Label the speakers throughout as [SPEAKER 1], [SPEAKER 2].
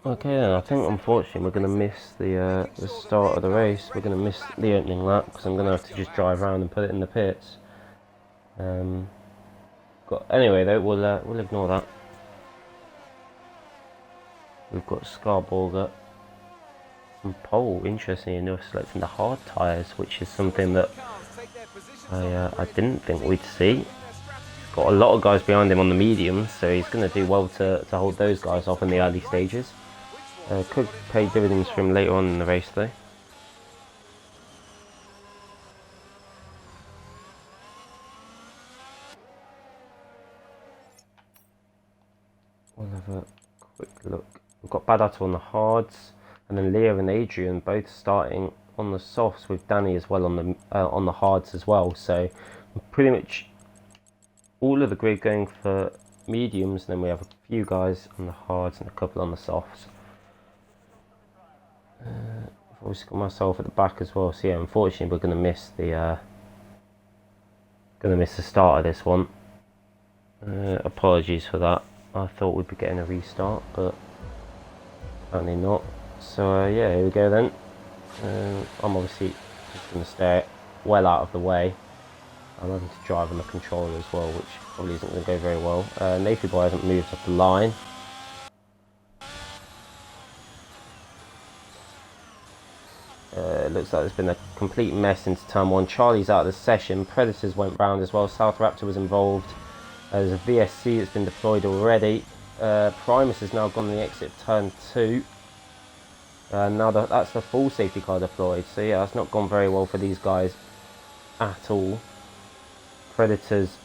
[SPEAKER 1] Okay, then I think unfortunately we're going to miss the start of the race. We're going to miss the opening lap because I'm going to have to just drive around and put it in the pits. Anyway though, we'll ignore that. We've got Scarborger and pole, interestingly enough, selecting the hard tyres, which is something that I didn't think we'd see. Got a lot of guys behind him on the mediums, so he's going to do well to hold those guys off in the early stages. Could pay dividends for him later on in the race though. We'll have a quick look. We've got Badato on the hards, and then Leo and Adrian both starting on the softs, with Danny as well on the hards as well. So pretty much all of the grid going for mediums, and then we have a few guys on the hards and a couple on the softs. I've always got myself at the back as well, so yeah, unfortunately we're going to miss the start of this one. Apologies for that. I thought we'd be getting a restart, but apparently not. So yeah, here we go then. I'm obviously just going to stay well out of the way. I'm having to drive on the controller as well, which probably isn't going to go very well. Nathan Boy hasn't moved off the line. It looks like there's been a complete mess into turn 1. Charlie's out of the session. Predators went round as well. South Raptor was involved. There's a VSC that's been deployed already. Primus has now gone on the exit of turn 2. Now that's the full safety car deployed. So yeah, that's not gone very well for these guys at all. Predators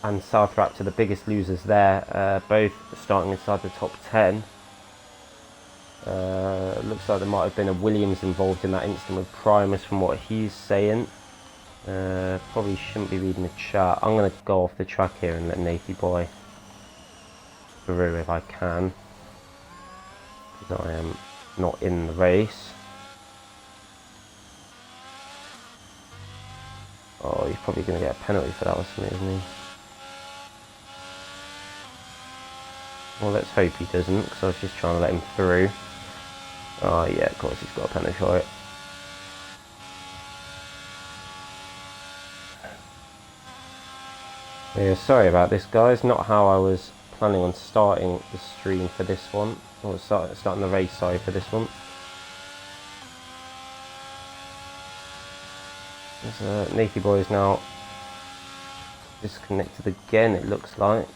[SPEAKER 1] and South Raptor, the biggest losers there, both starting inside the top 10. Looks like there might have been a Williams involved in that incident with Primus from what he's saying. Probably shouldn't be reading the chat. I'm going to go off the track here and let Nathy Boy through if I can, because I am not in the race. Oh, he's probably going to get a penalty for that or something, isn't he? Well, let's hope he doesn't, because I was just trying to let him through. Oh yeah, of course he's got a penalty for it. Yeah, sorry about this guys, not how I was planning on starting the stream for this one, or starting the race, sorry, for this one. Nathy Boy is now disconnected again, it looks like.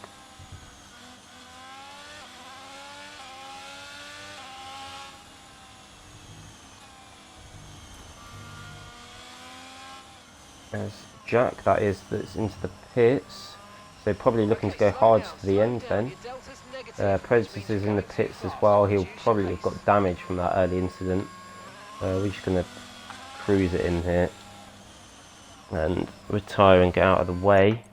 [SPEAKER 1] There's Jack, that is, that's into the pits. So probably looking to go hard to the end then. Predators is in the pits as well. He'll probably have got damage from that early incident. We're just going to cruise it in here and retire and get out of the way.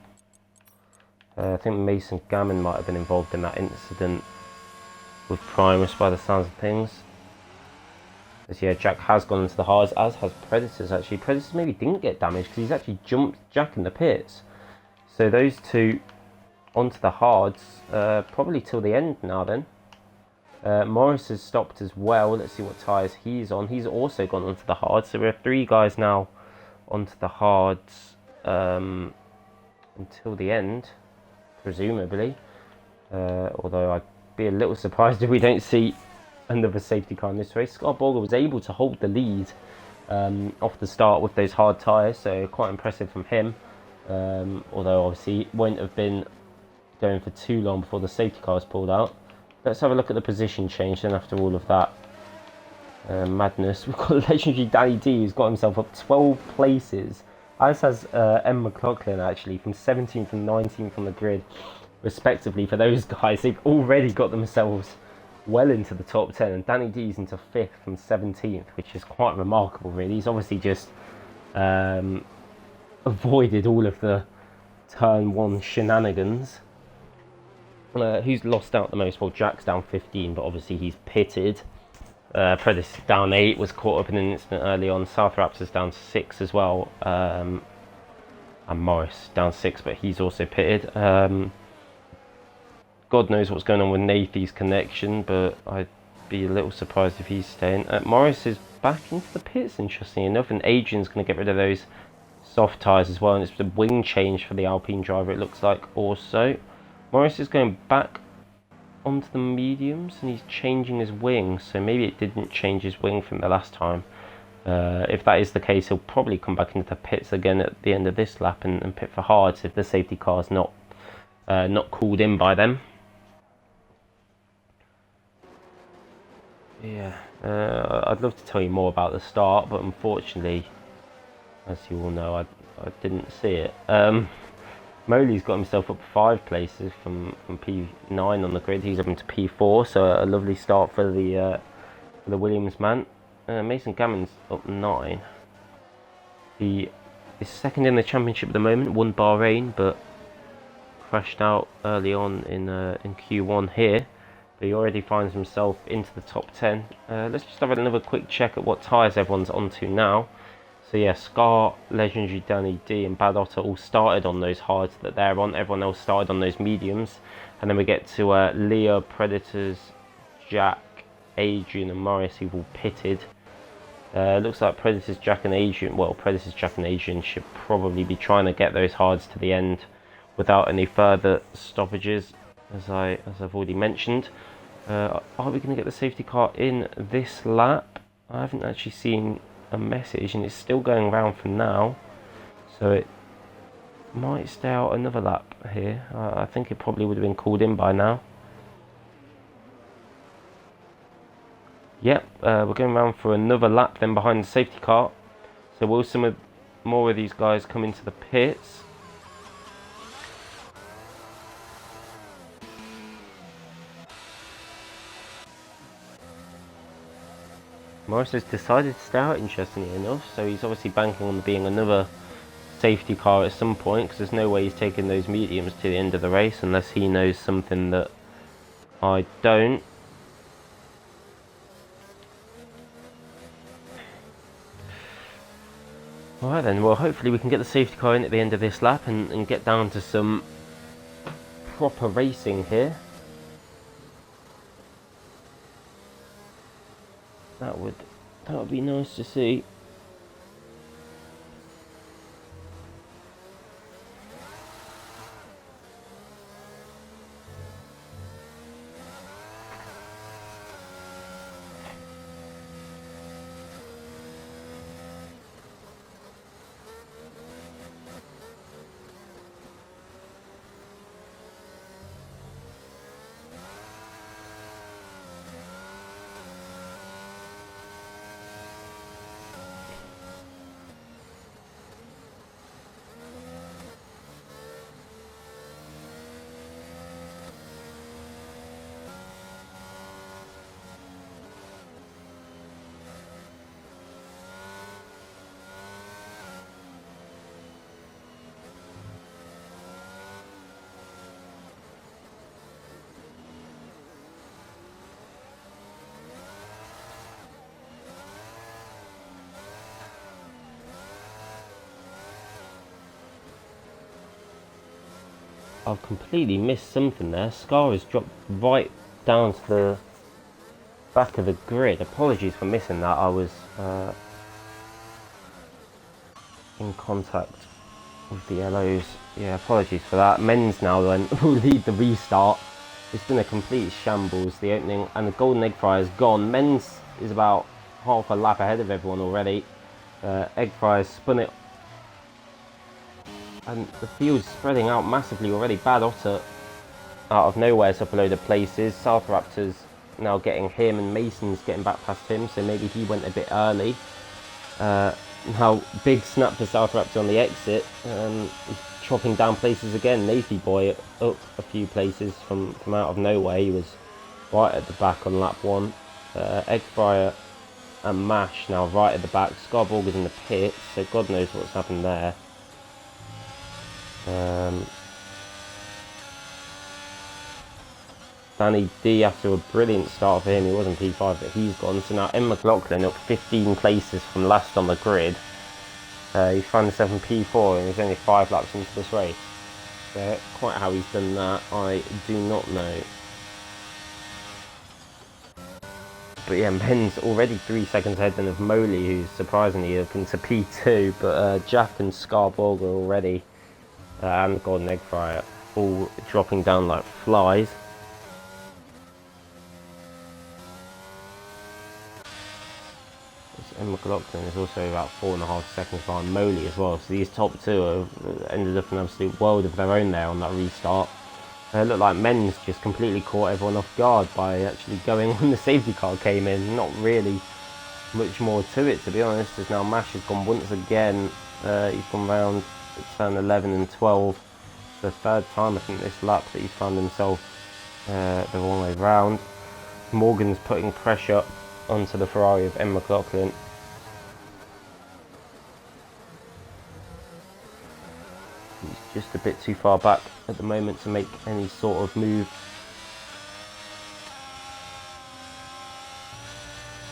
[SPEAKER 1] I think Mason Gammon might have been involved in that incident with Primus by the sounds of things. As yeah, Jack has gone into the hards, as has Predators actually. Predators maybe didn't get damaged because he's actually jumped Jack in the pits. So those two onto the hards, probably till the end now then. Morris has stopped as well. Let's see what tyres he's on. He's also gone onto the hards. So we have 3 guys now onto the hards until the end, presumably. Although I'd be a little surprised if we don't see another safety car in this race. Scott Borger was able to hold the lead off the start with those hard tyres, so quite impressive from him. Although obviously it won't have been going for too long before the safety car was pulled out. Let's have a look at the position change then after all of that madness. We've got legendary Danny D, who's got himself up 12 places, as has M. McLaughlin actually, from 17th and 19th on the grid respectively. For those guys, they've already got themselves well into the top 10, and Danny D's into 5th from 17th, which is quite remarkable really. He's obviously just avoided all of the turn 1 shenanigans. Who's lost out the most? Well, Jack's down 15, but obviously he's pitted. Predator down 8, was caught up in an incident early on. South Raptors down 6 as well, and Morris down 6, but he's also pitted. Got God knows what's going on with Nathy's connection, but I'd be a little surprised if he's staying. Morris is back into the pits, interestingly enough, and Adrian's going to get rid of those soft tyres as well, and it's a wing change for the Alpine driver, it looks like. Also, Morris is going back onto the mediums, and he's changing his wing, so maybe it didn't change his wing from the last time. If that is the case, he'll probably come back into the pits again at the end of this lap and pit for hards if the safety car's not called in by them. Yeah, I'd love to tell you more about the start, but unfortunately, as you all know, I didn't see it. Moley's got himself up 5 places from P9 on the grid. He's up into P4, so a lovely start for the Williams man. Mason Gammon's up 9. He is second in the championship at the moment, won Bahrain, but crashed out early on in Q1 here. But he already finds himself into the top 10. Let's just have another quick check at what tyres everyone's onto now. So yeah, Scar, Legendary, Danny D and Bad Otter all started on those hards that they're on. Everyone else started on those mediums. And then we get to Leah, Predators, Jack, Adrian and Morris, who've all pitted. Looks like Predators, Jack and Adrian, well, Predators, Jack and Adrian should probably be trying to get those hards to the end without any further stoppages, as I've already mentioned. Are we going to get the safety car in this lap? I haven't actually seen a message, and it's still going round for now, so it might stay out another lap here. I think it probably would have been called in by now. Yep, we're going round for another lap then behind the safety car. So will some more of these guys come into the pits? Morris has decided to stay out, interestingly enough, so he's obviously banking on being another safety car at some point, because there's no way he's taking those mediums to the end of the race unless he knows something that I don't. Alright then, well hopefully we can get the safety car in at the end of this lap and get down to some proper racing here. That would be nice to see. I've completely missed something there. Scar has dropped right down to the back of the grid. Apologies for missing that. I was in contact with the LOs. Yeah, apologies for that. Men's now then will lead the restart. It's been a complete shambles, the opening, and the golden egg fryer is gone. Men's is about half a lap ahead of everyone already. Egg fryers spun it, and the field's spreading out massively already. Bad Otter out of nowhere is up a load of places. South Raptors now getting him, and Mason's getting back past him, so maybe he went a bit early. Now big snap for South Raptor on the exit, chopping down places again. Nathy Boy up a few places from out of nowhere. He was right at the back on lap 1. Egg Fryer and Mash now right at the back. Scarborg is in the pits, so God knows what's happened there. Danny D, after a brilliant start for him, he was in P5, but he's gone. So now M. McLaughlin up 15 places from last on the grid. He's found himself in P4 and he's only 5 laps into this race. Quite how he's done that, I do not know. But yeah, Men's already 3 seconds ahead then of Moley, who's surprisingly looking to P2. But Jack and Scarborg are already, and the Golden Egg Fryer, all dropping down like flies. And McLaughlin is also about 4.5 seconds behind Moley as well. So these top two have ended up in an absolute world of their own there on that restart. It looked like Men's just completely caught everyone off guard by actually going when the safety car came in. Not really much more to it, to be honest, as now Mash has gone once again. He's gone round turn 11 and 12. It's the third time I think this lap that he's found himself the wrong way round. Morgan's putting pressure onto the Ferrari of M. McLaughlin. He's just a bit too far back at the moment to make any sort of move.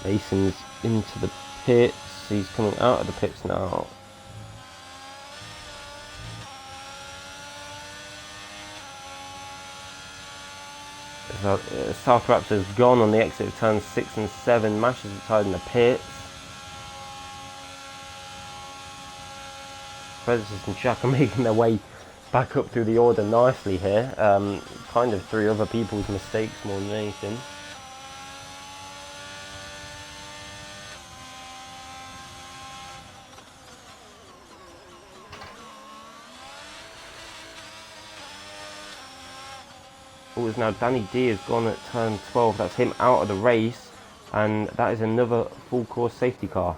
[SPEAKER 1] Mason's into the pits. He's coming out of the pits now. South Raptor's gone on the exit of turns 6 and 7. Mash is retired in the pits. Predators and Jack are making their way back up through the order nicely here. Kind of through other people's mistakes more than anything. Oh, now Danny D has gone at turn 12. That's him out of the race, and that is another full course safety car.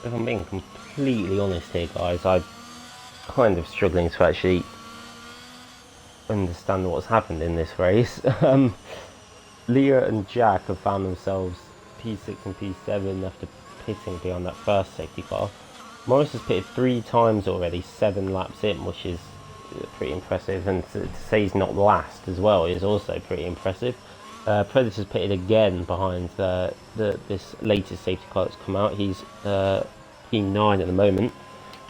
[SPEAKER 1] If I'm being completely honest here, guys, I'm kind of struggling to actually understand what's happened in this race. Leah and Jack have found themselves P6 and P7 after pitting beyond that first safety car. Morris has pitted 3 times already, 7 laps in, which is pretty impressive, and to say he's not last as well is also pretty impressive. Predator's pitted again behind this latest safety car that's come out. He's P9 at the moment.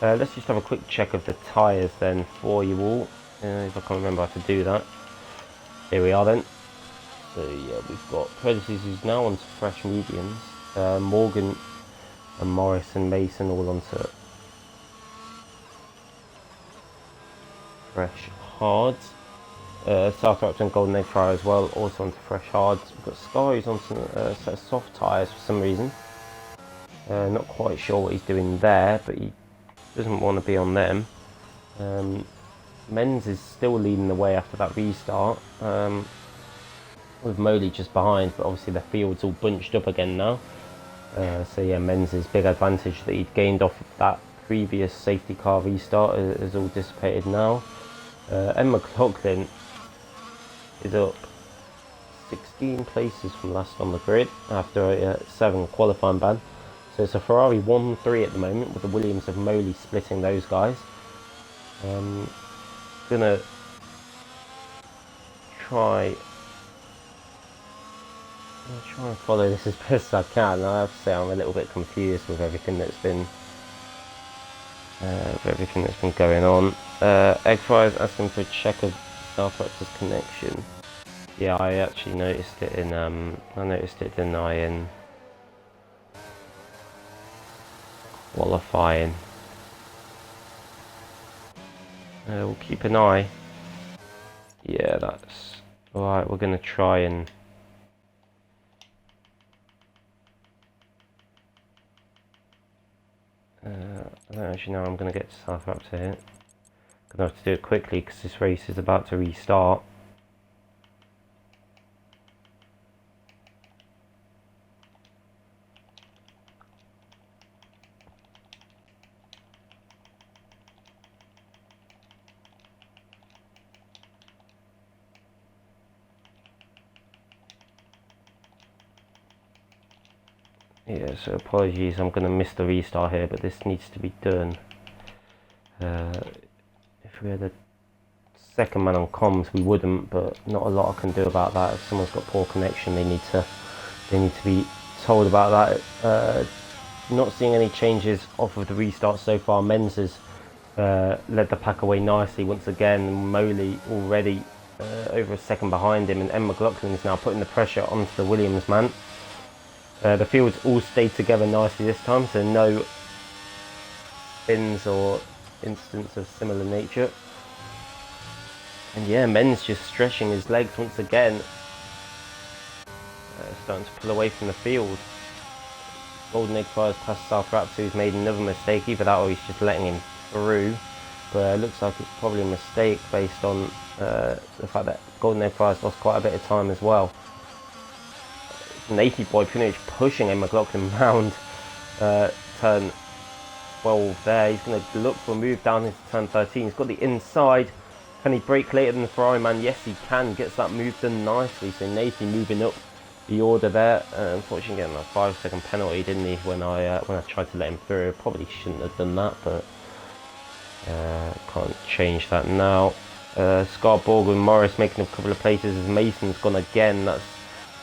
[SPEAKER 1] Let's just have a quick check of the tyres then for you all, if I can't remember how to do that. Here we are then. So yeah, we've got Predators who's now onto fresh mediums. Morgan and Morris and Mason all onto fresh hards. South Raptor and Golden Egg Fryer as well, also onto fresh hards. We've got Sky who's onto a set of soft tyres for some reason. Not quite sure what he's doing there, but he doesn't want to be on them. Men's is still leading the way after that restart, with Moley just behind, but obviously the field's all bunched up again now. So yeah, Men's big advantage that he'd gained off of that previous safety car restart is all dissipated now. M. McLaughlin is up 16 places from last on the grid after a 7 qualifying ban. So it's a Ferrari 1-3 at the moment, with the Williams of Moley splitting those guys. Gonna try and follow this as best as I can. I have to say I'm a little bit confused with everything that's been of everything that's been going on. Egg Fryer's asking for a check of Starcraft's connection. Yeah, I actually noticed it in denying qualifying. We'll keep an eye. Yeah, that's alright. We're gonna try and I don't actually know. I'm gonna get Starcraft to hit. Gonna have to do it quickly because this race is about to restart. Yeah, so apologies, I'm going to miss the restart here, but this needs to be done. If we had a second man on comms, we wouldn't, but not a lot I can do about that. If someone's got poor connection, they need to be told about that. Not seeing any changes off of the restart so far. Menz has led the pack away nicely once again. Moley already over a second behind him, and M. McLaughlin is now putting the pressure onto the Williams man. The fields all stayed together nicely this time, so no spins or incidents of similar nature. And yeah, Men's just stretching his legs once again, starting to pull away from the field. Golden Egg Fires past South Raptor, who's made another mistake. Either that or he's just letting him through, but it looks like it's probably a mistake based on the fact that Golden Egg Fires lost quite a bit of time as well. Navy Boy pretty much pushing M. McLaughlin round turn 12 there. He's going to look for a move down into turn 13. He's got the inside. Can he break later than the Ferrari man? Yes, he can. Gets that move done nicely. So Navy moving up the order there. Unfortunately, getting a 5-second penalty, didn't he? When I tried to let him through, probably shouldn't have done that, but can't change that now. Scott and Morris making a couple of places as Mason's gone again. That's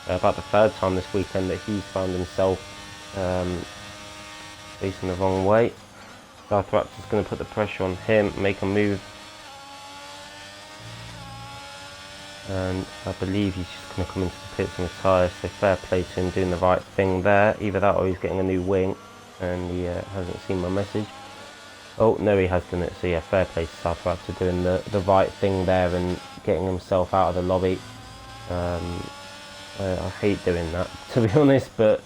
[SPEAKER 1] about the third time this weekend that he's found himself facing the wrong way. South Raptor's going to put the pressure on him, make a move, and I believe he's just going to come into the pits and retire, so fair play to him doing the right thing there. Either that or he's getting a new wing and he hasn't seen my message. Oh no, he has done it, so yeah, fair play to South Raptor doing the right thing there and getting himself out of the lobby. I hate doing that, to be honest, but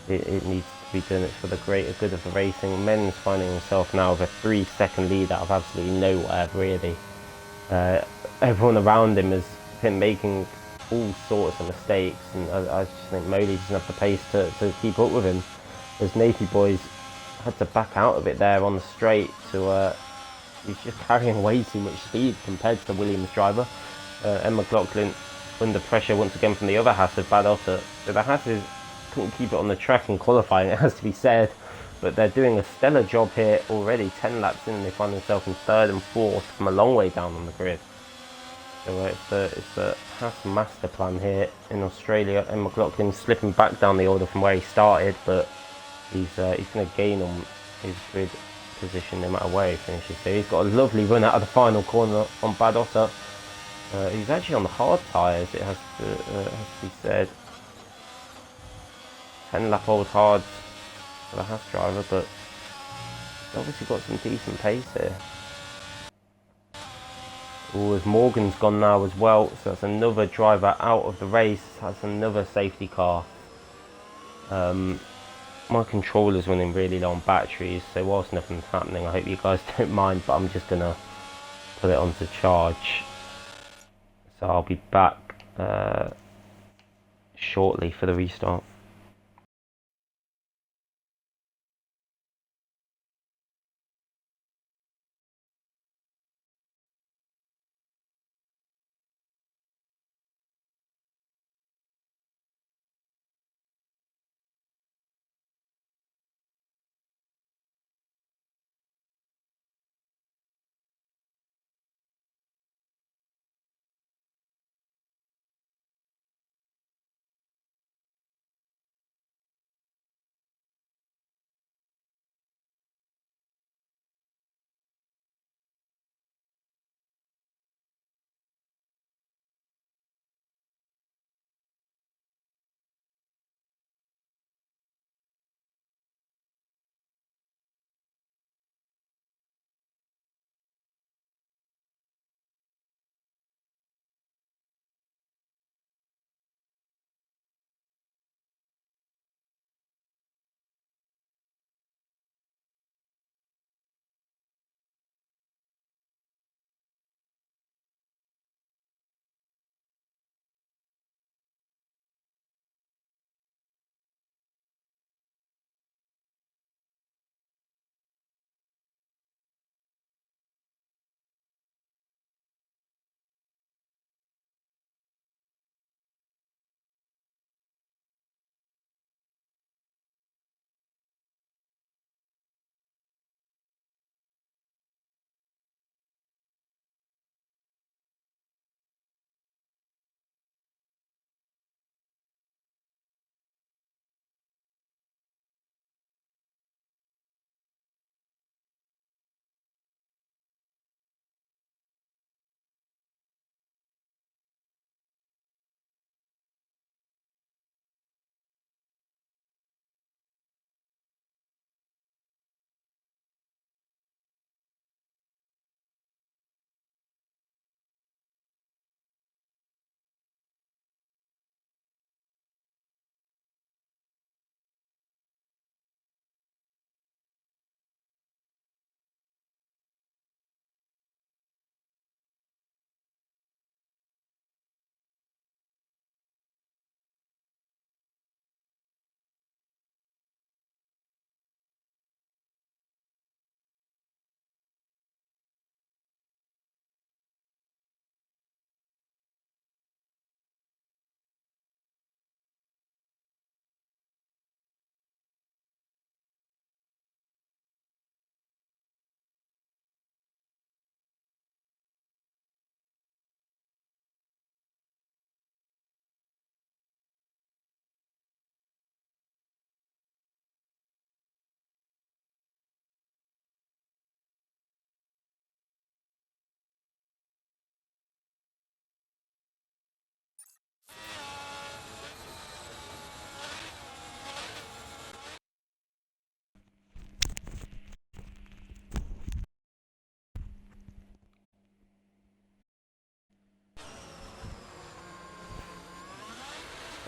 [SPEAKER 1] it needs to be done. It's for the greater good of the racing. Men's finding himself now with a 3-second lead out of absolutely nowhere, really. Everyone around him has been making all sorts of mistakes, and I just think Moley doesn't have the pace to keep up with him. As Navy Boys had to back out of it there on the straight to he's just carrying way too much speed compared to the Williams driver. M. McLaughlin under pressure once again from the other Haas of Bad Otter. So the Haas's couldn't keep it on the track in qualifying, it has to be said, but they're doing a stellar job here already. 10 laps in, they find themselves in 3rd and 4th from a long way down on the grid. So it's the Haas master plan here in Australia. And McLaughlin slipping back down the order from where he started, but he's going to gain on his grid position no matter where he finishes. So he's got a lovely run out of the final corner on Bad Otter. He's actually on the hard tyres, it has to be said. 10 lap old hards for the Haas driver, but he's obviously got some decent pace here. Oh, as Morgan's gone now as well, so that's another driver out of the race. That's another safety car. My controller's running really low on batteries, so whilst nothing's happening, I hope you guys don't mind, but I'm just gonna put it onto charge. So I'll be back shortly for the restart.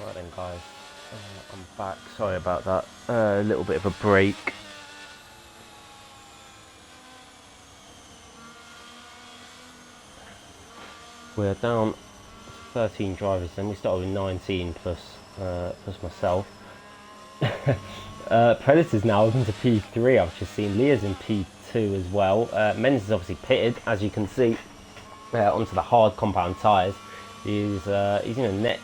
[SPEAKER 1] Right then guys, I'm back, sorry about that, a little bit of a break. We're down 13 drivers then, we started with 19 plus myself. Predator's now up into P3, I've just seen Leah's in P2 as well. Men's is obviously pitted, as you can see, onto the hard compound tyres. He's in a net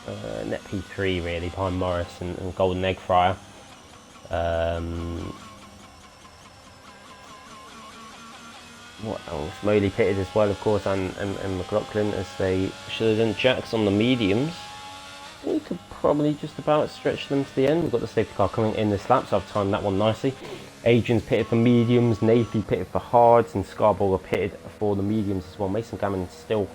[SPEAKER 1] P3 really, behind Morris and Golden Egg Fryer. What else? Moley pitted as well, of course, and McLaughlin, as they should have done. Jacks on the mediums. We could probably just about stretch them to the end. We've got the safety car coming in this lap, so I've timed that one nicely. Adrian's pitted for mediums, Nathy pitted for hards, and Scarborough pitted for the mediums as well. Mason Gammon's still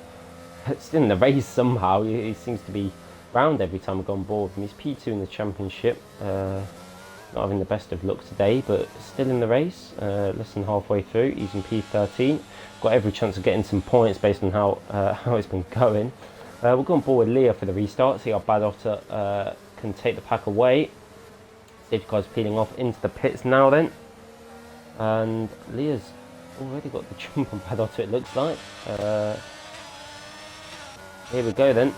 [SPEAKER 1] in the race somehow. He seems to be round every time we go on board. And he's P2 in the championship. Not having the best of luck today, but still in the race, less than halfway through. He's in P13. Got every chance of getting some points based on how it's been going. We'll go on board with Leah for the restart, see how Bad Otter can take the pack away. Safety car's peeling off into the pits now then. And Leah's already got the jump on Bad Otter, it looks like. Here we go then.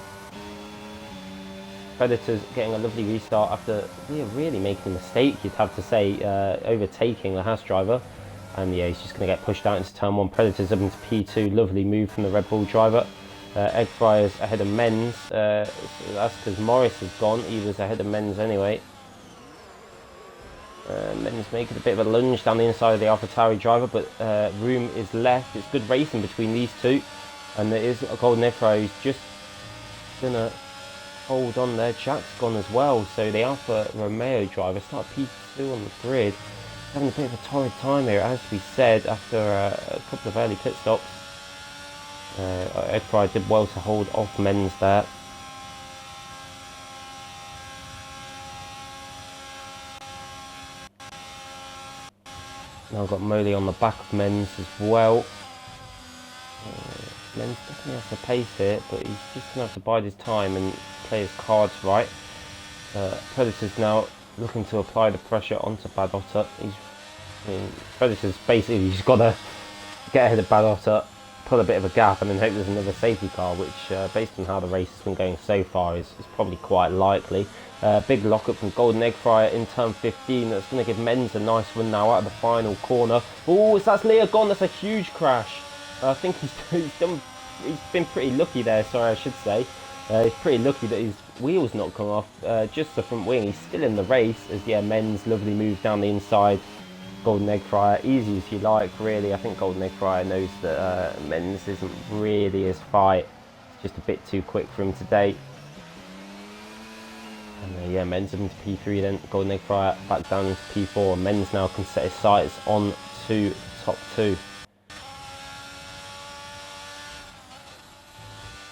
[SPEAKER 1] Predators getting a lovely restart after Leah really making a mistake, you'd have to say, overtaking the Haas driver. And yeah, he's just going to get pushed out into turn 1. Predators up into P2, lovely move from the Red Bull driver. Egg Fryers ahead of Men's, so that's because Morris has gone, he was ahead of Men's anyway. Men's making a bit of a lunge down the inside of the AlphaTauri driver, but room is left. It's good racing between these two, and there is a Golden Egg Fryer who's just going to hold on there. Jack's gone as well, so the Alfa Romeo driver started P2 on the grid, having a bit of a torrid time here, as we said, after a couple of early pit stops. Egg Fryer did well to hold off Men's there. Now I've got Moley on the back of Men's as well. Men's definitely has to pace it, but he's just going to have to bide his time and play his cards right. Predator's now looking to apply the pressure onto Bad Otter. Predator's basically just got to get ahead of Bad Otter, put a bit of a gap, and then hope there's another safety car, which based on how the race has been going so far is probably quite likely. Big lockup from Golden Egg Fryer in turn 15. That's going to give Men's a nice run now out of the final corner. Oh, that's Leah gone. That's a huge crash. I think he's been pretty lucky there, sorry I should say. He's pretty lucky that his wheel's not come off, just the front wing. He's still in the race, as yeah, Men's lovely move down the inside. Golden Egg Fryer, easy as you like really. I think Golden Egg Fryer knows that Men's isn't really his fight. It's just a bit too quick for him today. And yeah, Men's up into P3 then. Golden Egg Fryer back down into P4. And Men's now can set his sights on to the top 2.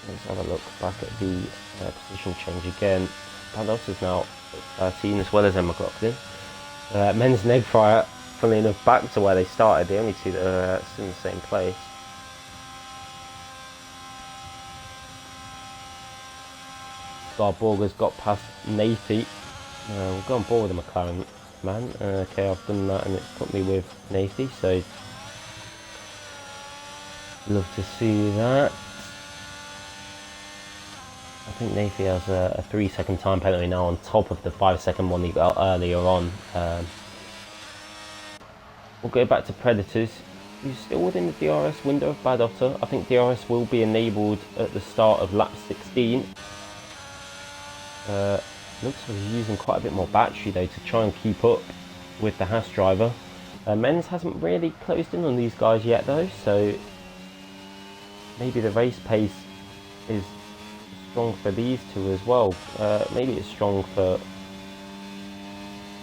[SPEAKER 1] Let's have a look back at the position change again. Bad Otter's now at 13 as well as Emma McLaughlin. Men's and Egg Fryer, funnily enough, back to where they started, the only two that are still in the same place. Garborger's got past Nathy. We'll go on board with the McLaren man. Okay, I've done that and it's put me with Nathy, so love to see that. I think Nathy has a 3-second time penalty now on top of the 5-second one he got earlier on. We'll go back to Predators. He's still within the DRS window of Bad Otter. I think DRS will be enabled at the start of lap 16. Looks like he's using quite a bit more battery though to try and keep up with the Haas driver. Men's hasn't really closed in on these guys yet though, so maybe the race pace is strong for these two as well. Maybe it's strong for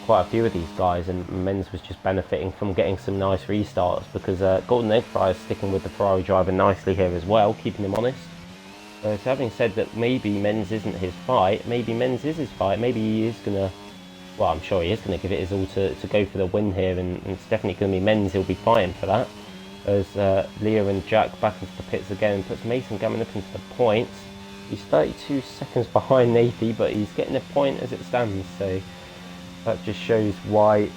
[SPEAKER 1] quite a few of these guys, and Men's was just benefiting from getting some nice restarts because Golden Egg Fryer is sticking with the Ferrari driver nicely here as well, keeping him honest. So having said that maybe Men's isn't his fight, maybe Men's is his fight, maybe he is going to, well I'm sure he is going to give it his all to go for the win here, and it's definitely going to be Men's he'll be fighting for that. As Leah and Jack back into the pits again, puts Mason Gammon up into the points. He's 32 seconds behind Nathy, but he's getting a point as it stands, so that just shows why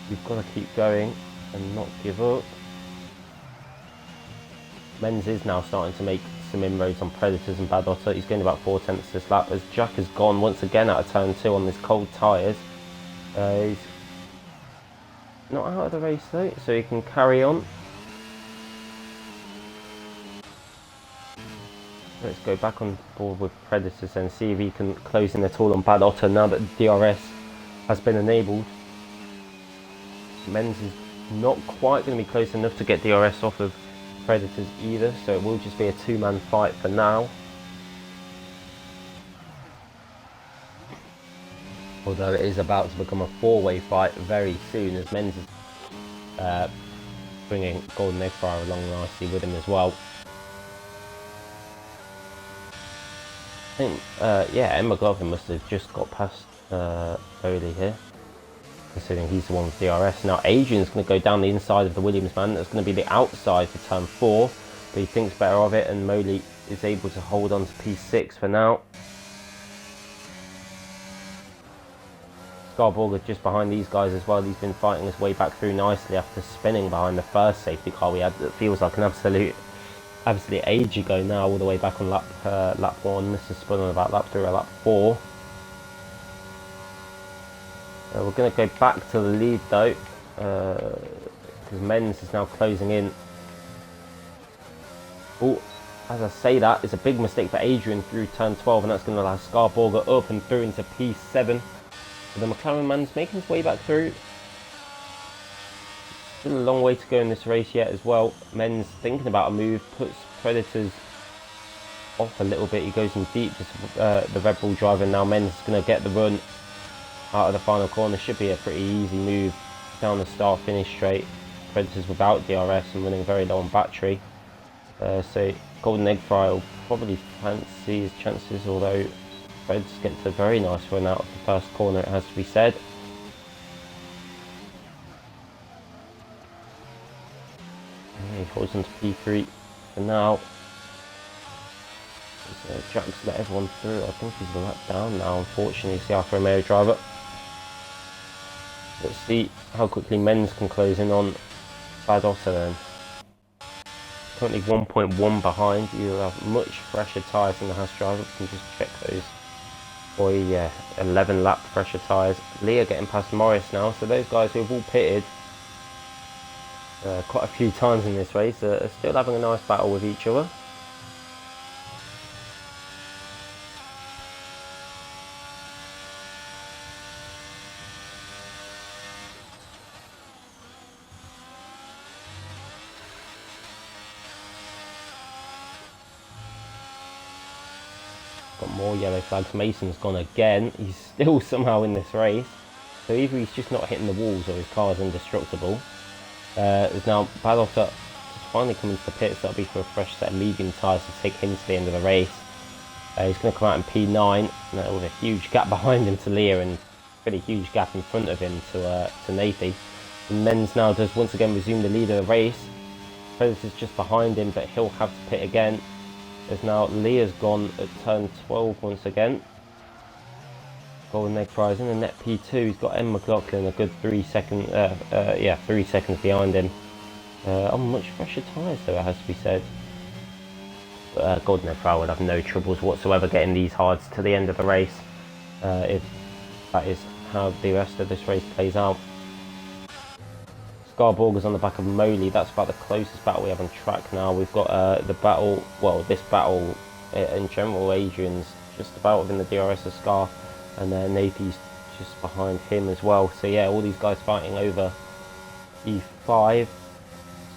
[SPEAKER 1] you've got to keep going and not give up. Menz is now starting to make some inroads on Predators and Bad Otter. He's going about 4/10 this lap as Jack has gone once again out of turn 2 on this cold tyres. He's not out of the race though, so he can carry on. Let's go back on board with Predators and see if he can close in at all on Bad Otter now that DRS has been enabled. Menz is not quite going to be close enough to get DRS off of Predators either, so it will just be a two-man fight for now. Although it is about to become a four-way fight very soon, as Menz is bringing Golden Eggfire along nicely with him as well. I think, yeah, Emma McLaughlin must have just got past Foley here, considering he's the one with DRS. Now Adrian's going to go down the inside of the Williams man. That's going to be the outside for turn 4, but he thinks better of it, and Moley is able to hold on to P6 for now. Scarborger just behind these guys as well. He's been fighting his way back through nicely after spinning behind the first safety car we had. That feels like an absolute age ago now, all the way back on lap 1. This is spun on about lap 3 or lap 4. We're going to go back to the lead though, because Menz is now closing in. Oh, as I say that, it's a big mistake for Adrian through turn 12, and that's going to allow Scarborger up and through into P7. So the McLaren man's making his way back through. Still a long way to go in this race yet as well. Menz thinking about a move, puts Predators off a little bit. He goes in deep to the Red Bull driver. Now Menz is going to get the run out of the final corner. Should be a pretty easy move down the start finish straight. Predators without DRS and running very low on battery. So Golden Eggfire will probably fancy his chances, although Preds gets a very nice run out of the first corner, it has to be said. He holds on to P3 for now. Jack's let everyone through. I think he's a lap down now, unfortunately. It's the Alfa Romeo driver. Let's see how quickly Menz can close in on Bad Otter then. Currently 1.1 behind. You have much fresher tyres than the Haas driver. We can just check those. Boy, yeah, 11 lap fresher tyres. Leah getting past Morris now. So those guys who have all pitted quite a few times in this race are still having a nice battle with each other. Got more yellow flags. Mason's gone again. He's still somehow in this race. So either he's just not hitting the walls or his car is indestructible. There's now Bad Otter just finally coming to the pits. That'll be for a fresh set of medium tyres to take him to the end of the race. He's going to come out in P9 with a huge gap behind him to Leah and a pretty huge gap in front of him to Nathy. And Menz now does once again resume the lead of the race. Predator's just behind him, but he'll have to pit again. As now Leah's gone at turn 12 once again. Golden Eggfire in the net P2. He's got M McLaughlin a good 3 seconds, 3 seconds behind him. On much fresher tyres though, it has to be said. But Golden Eggfire would have no troubles whatsoever getting these hards to the end of the race, if that is how the rest of this race plays out. Scarborger's on the back of Moley. That's about the closest battle we have on track now. We've got the battle, well, this battle in general. Adrian's just about within the DRS of Scar, and Nathy's just behind him as well. So yeah, all these guys fighting over E5.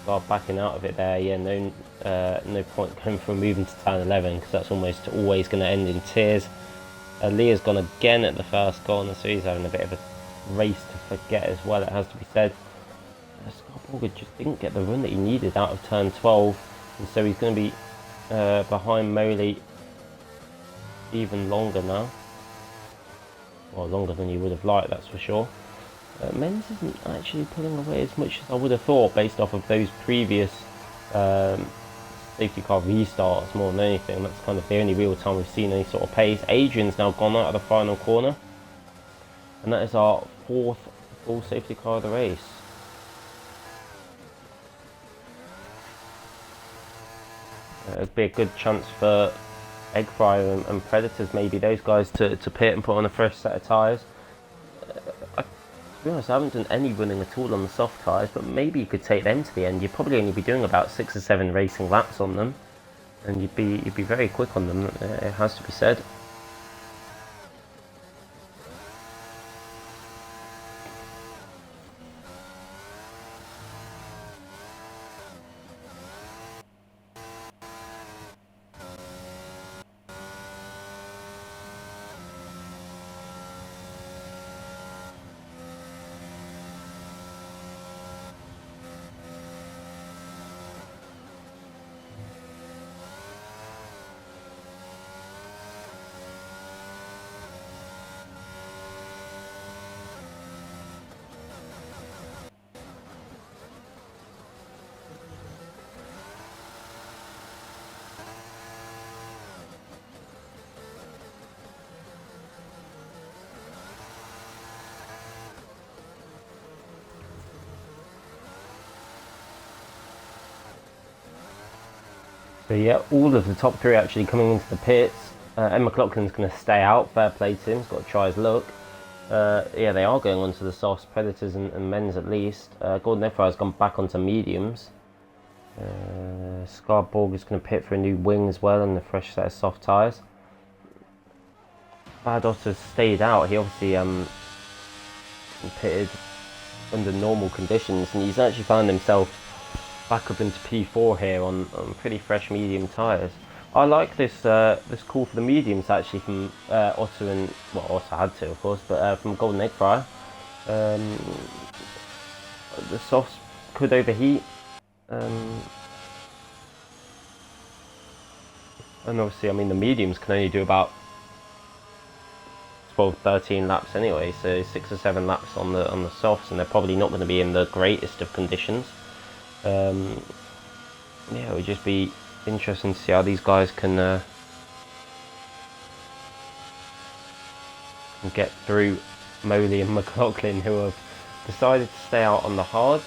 [SPEAKER 1] Scar backing out of it there. Yeah, no point going for moving to turn 11 because that's almost always going to end in tears. Leah's gone again at the first corner, so he's having a bit of a race to forget as well, it has to be said. Scarborger just didn't get the run that he needed out of turn 12, and so he's going to be behind Moley even longer now. Well, longer than you would have liked, that's for sure. Menz isn't actually pulling away as much as I would have thought based off of those previous 6 safety car restarts more than anything. That's kind of the only real time we've seen any sort of pace. Adrian's now gone out of the final corner, and that is our 4th full safety car of the race. It'd be a good chance for Egg Fryer and Predators, maybe those guys, to pit and put on a fresh set of tyres. To be honest, I haven't done any running at all on the soft tyres, but maybe you could take them to the end. You'd probably only be doing about 6 or 7 racing laps on them, and you'd be very quick on them. It has to be said. So yeah, all of the top 3 actually coming into the pits. Ed McLaughlin's going to stay out, fair play to him, he's got to try his luck. Yeah, they are going on to the softs, Predators and men's at least. Gordon Effray's gone back onto mediums. Scarborg is going to pit for a new wing as well and a fresh set of soft tyres. Bad Otter's stayed out. He obviously pitted under normal conditions, and he's actually found himself back up into P4 here on pretty fresh medium tyres. I like this this call for the mediums actually from Otter, and well, Otter had to of course, but from Golden Egg Fryer. The softs could overheat, and obviously I mean the mediums can only do about 12-13 laps anyway, so 6 or 7 laps on the softs, and they're probably not going to be in the greatest of conditions. Yeah, it would just be interesting to see how these guys can get through Moley and McLaughlin, who have decided to stay out on the hards.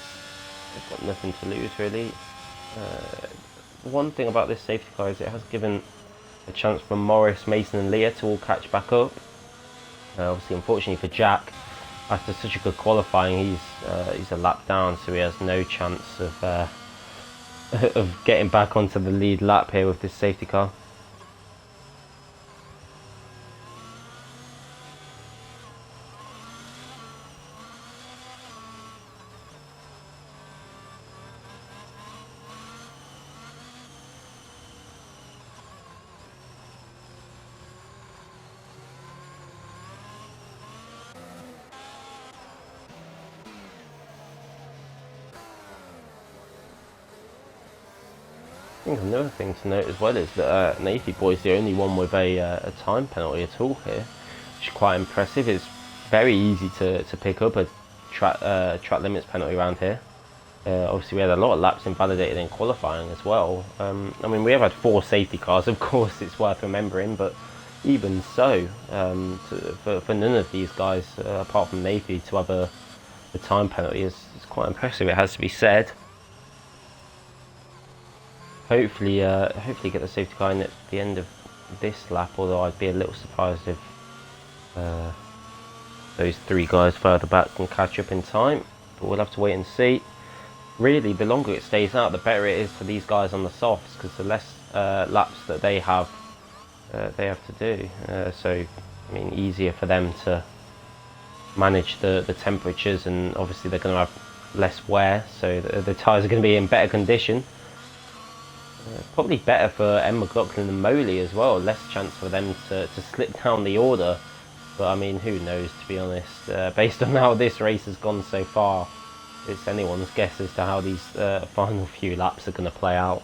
[SPEAKER 1] They've got nothing to lose really. One thing about this safety car is it has given a chance for Morris, Mason and Leah to all catch back up. Obviously, unfortunately for Jack, after such a good qualifying, he's a lap down, so he has no chance of of getting back onto the lead lap here with this safety car. I think another thing to note as well is that Navy Boy's the only one with a time penalty at all here, which is quite impressive. It's very easy to pick up a track limits penalty around here. Obviously we had a lot of laps invalidated in qualifying as well. I mean, we have had 4 safety cars, of course, it's worth remembering, but even so, for none of these guys, apart from Navy, to have a time penalty is quite impressive, it has to be said. Hopefully get the safety car in at the end of this lap, although I'd be a little surprised if those 3 guys further back can catch up in time, but we'll have to wait and see. Really, the longer it stays out, the better it is for these guys on the softs, because the less laps that they have to do. So, I mean, easier for them to manage the temperatures, and obviously they're going to have less wear, so the tyres are going to be in better condition. Probably better for Ed McLaughlin and Moley as well, less chance for them to slip down the order, but I mean, who knows, to be honest. Based on how this race has gone so far, it's anyone's guess as to how these final few laps are going to play out.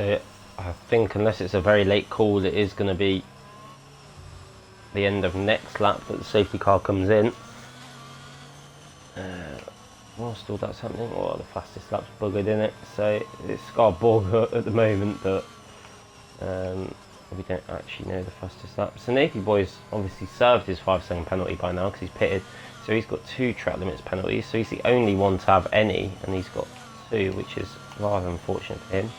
[SPEAKER 1] So I think unless it's a very late call, it is going to be the end of next lap that the safety car comes in. Whilst all that's happening, well, the fastest lap's buggered in it, so it's Scarborough at the moment, but we don't actually know the fastest lap. So Navy Boy's obviously served his 5-second penalty by now because he's pitted, so he's got 2 track limits penalties, so he's the only one to have any, and he's got 2, which is rather unfortunate for him.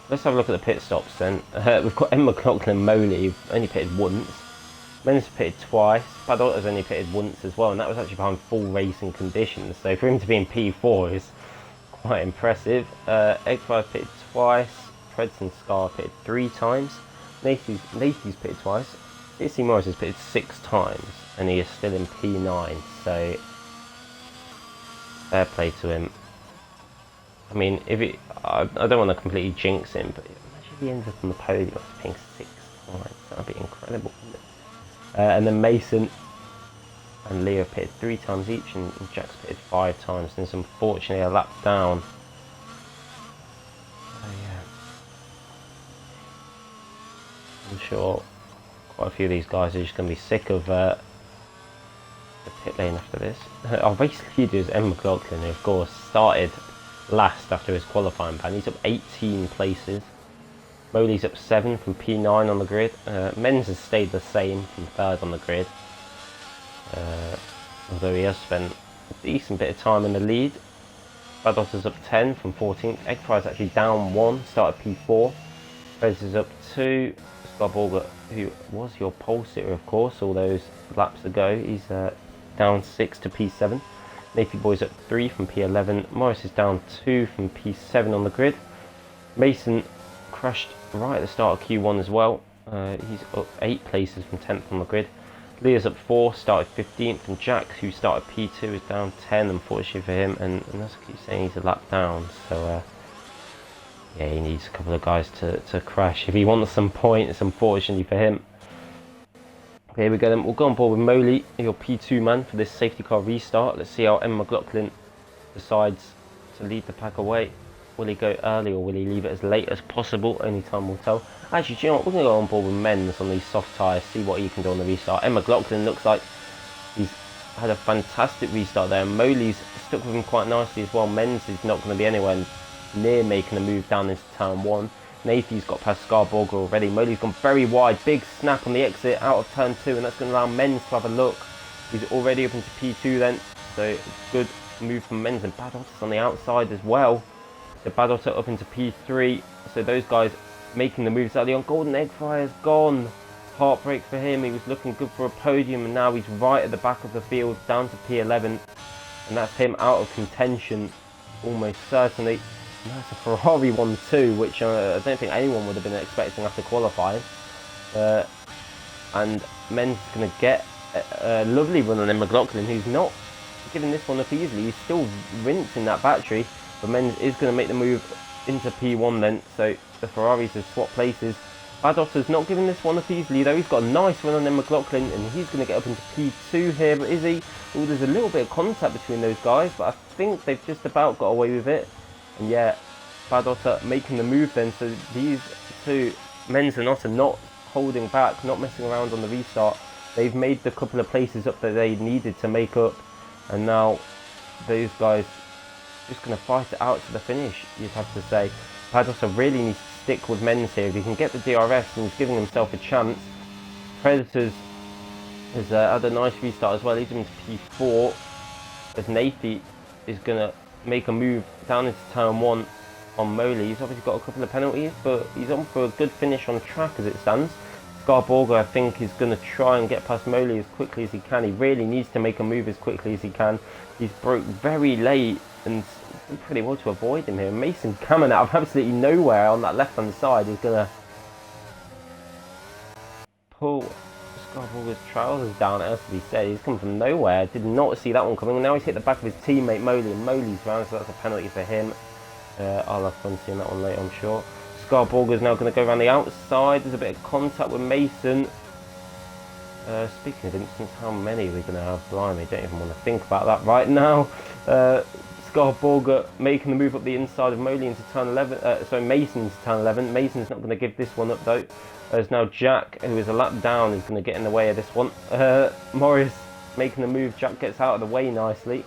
[SPEAKER 1] Let's have a look at the pit stops then. We've got M. McLaughlin and Moley, who've only pitted once. Men's pitted twice. Padotter's only pitted once as well, and that was actually behind full racing conditions. So for him to be in P4 is quite impressive. Eggfly's pitted twice. Preds and Scar pitted 3 times. Nathan's pitted twice. C.C. Morris has pitted 6 times, and he is still in P9. So fair play to him. I mean, I don't want to completely jinx him, but imagine if he ends up on the podium after being 6 times. That'd be incredible, wouldn't it? And then Mason and Leo pitted 3 times each, and Jack's pitted 5 times, and it's unfortunately a lap down. So yeah, I'm sure quite a few of these guys are just going to be sick of the pit lane after this. Our race leader is M. McLaughlin, who of course started last after his qualifying ban. He's up 18 places. Moley's up 7 from P9 on the grid. Men's has stayed the same from 3rd on the grid. Although he has spent a decent bit of time in the lead. Badotter's up 10 from 14th. Eggfry's actually down 1, started P4. Prez is up 2. Scarborough, who was your pole sitter of course all those laps ago, he's down 6 to P7. Navy Boy's up 3 from P11. Morris is down 2 from P7 on the grid. Mason crashed right at the start of Q1 as well. He's up 8 places from 10th on the grid. Leah's up 4, started 15th, and Jack, who started P2, is down 10, unfortunately for him, and as I keep saying, he's a lap down, so yeah, he needs a couple of guys to crash if he wants some points, unfortunately for him. Okay, here we go then, we'll go on board with Moley, your P2 man for this safety car restart. Let's see how M. McLaughlin decides to lead the pack away. Will he go early or will he leave it as late as possible? Only time will tell. Actually, do you know what? We're going to go on board with Men's on these soft tyres, see what he can do on the restart. M. McLaughlin looks like he's had a fantastic restart there. Moley's stuck with him quite nicely as well. Men's is not going to be anywhere near making a move down into turn 1. Nathan's got past Scarborough already. Moley's gone very wide. Big snap on the exit out of turn 2, and that's going to allow Men's to have a look. He's already up into P2 then, so good move from Men's, and Badotter's on the outside as well. So Badotter up into P3. So those guys making the moves early on. Golden Eggflyer's gone. Heartbreak for him. He was looking good for a podium, and now he's right at the back of the field, down to P11. And that's him out of contention, almost certainly. And that's a Ferrari 1-2, which I don't think anyone would have been expecting after qualifying. And Men's going to get a lovely run on M. McLaughlin, who's not giving this one up easily. He's still rinsing that battery. But Men's is going to make the move into P1 then, so the Ferraris have swapped places. Badotter's not giving this one up easily though. He's got a nice run on M. McLaughlin, and he's going to get up into P2 here, but is he? Oh, there's a little bit of contact between those guys, but I think they've just about got away with it. And yeah, Badotter making the move then, so these two, Men's and Otter, not holding back, not messing around on the restart. They've made the couple of places up that they needed to make up, and now those guys just going to fight it out to the finish, you'd have to say. Badotter really needs to stick with Men's here. If he can get the DRS, and he's giving himself a chance. Predators has had a nice restart as well. He's into P4, as Nathie is going to make a move down into turn 1 on Moley. He's obviously got a couple of penalties, but he's on for a good finish on track as it stands. Scarborough, I think, is going to try and get past Moley as quickly as he can. He really needs to make a move as quickly as he can. He's broke very late and done pretty well to avoid him here. Mason coming out of absolutely nowhere on that left-hand side is going to pull Scarborough's trousers down, as he said. He's come from nowhere. Did not see that one coming. Now he's hit the back of his teammate Moley, and Moley's round, so that's a penalty for him. I'll have fun seeing that one later, I'm sure. Scarborough is now going to go around the outside. There's a bit of contact with Mason. Speaking of incidents, how many are we going to have? Blimey, don't even want to think about that right now. Oscar Borger making the move up the inside of Moley into turn 11. Mason into turn 11. Mason's not going to give this one up though. As now Jack, who is a lap down, is going to get in the way of this one. Morris making the move. Jack gets out of the way nicely.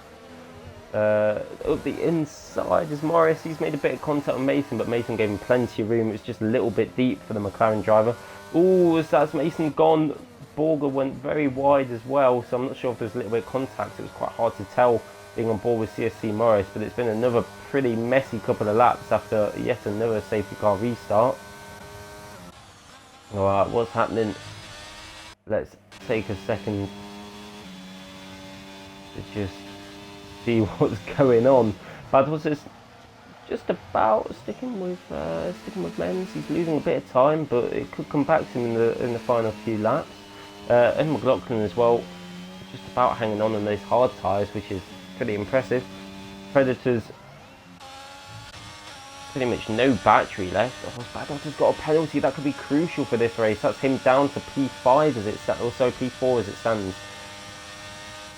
[SPEAKER 1] Up the inside is Morris. He's made a bit of contact with Mason, but Mason gave him plenty of room. It was just a little bit deep for the McLaren driver. Ooh, as that's Mason gone. Borger went very wide as well, so I'm not sure if there's a little bit of contact. It was quite hard to tell being on board with CSC Morris, but it's been another pretty messy couple of laps after yet another safety car restart. Alright, what's happening? Let's take a second to just see what's going on. Bados is just about sticking with Menz. He's losing a bit of time, but it could come back to him in the final few laps. And McLaughlin as well, just about hanging on those hard tyres, which is pretty impressive. Predators, pretty much no battery left. Oh, Bados has got a penalty that could be crucial for this race. That's him down to P5 as it stands, also P4 as it stands.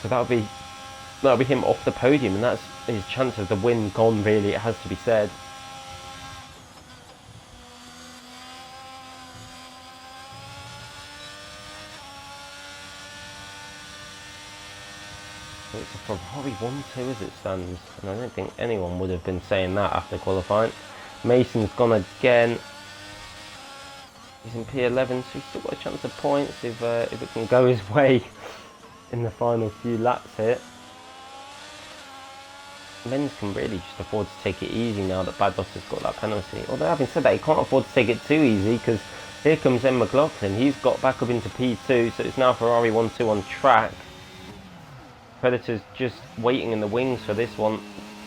[SPEAKER 1] So that'll be him off the podium, and that's his chance of the win gone, really, it has to be said. So it's a Ferrari 1-2 as it stands, and I don't think anyone would have been saying that after qualifying. Mason's gone again. He's in P11, so he's still got a chance of points if it can go his way in the final few laps here. Menz can really just afford to take it easy now that Bados has got that penalty. Although having said that, he can't afford to take it too easy, because here comes M. McLaughlin. He's got back up into P2, so it's now Ferrari 1-2 on track. Predator's just waiting in the wings for this one.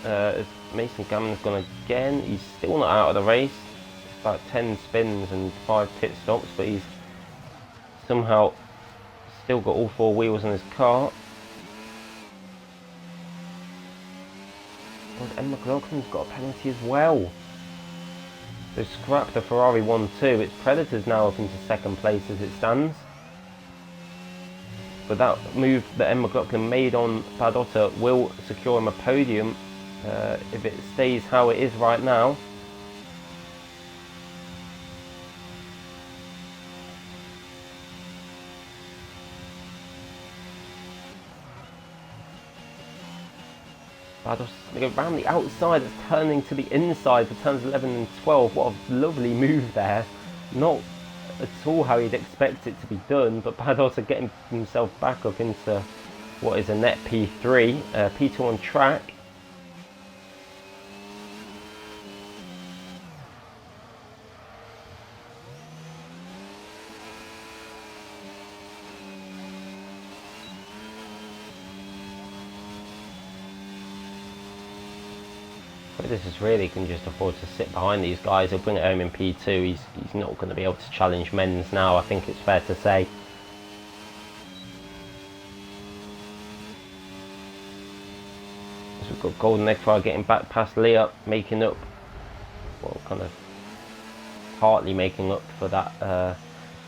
[SPEAKER 1] As Mason Gammon's gone again. He's still not out of the race. It's about 10 spins and 5 pit stops, but he's somehow still got all 4 wheels on his car. And McLaughlin's got a penalty as well. So scrap the Ferrari 1-2. It's Predators now up into second place as it stands. But that move that M. McLaughlin made on Badotta will secure him a podium if it stays how it is right now. Bados going around the outside, it's turning to the inside for turns 11 and 12. What a lovely move there. Not at all how you'd expect it to be done, but Bados getting himself back up into what is a net P3, P2 on track. This is really can just afford to sit behind these guys. He'll bring it home in P2. He's not going to be able to challenge Menz now, I think it's fair to say. So we've got Golden Eggfire getting back past Leah, making up, well, kind of partly making up for that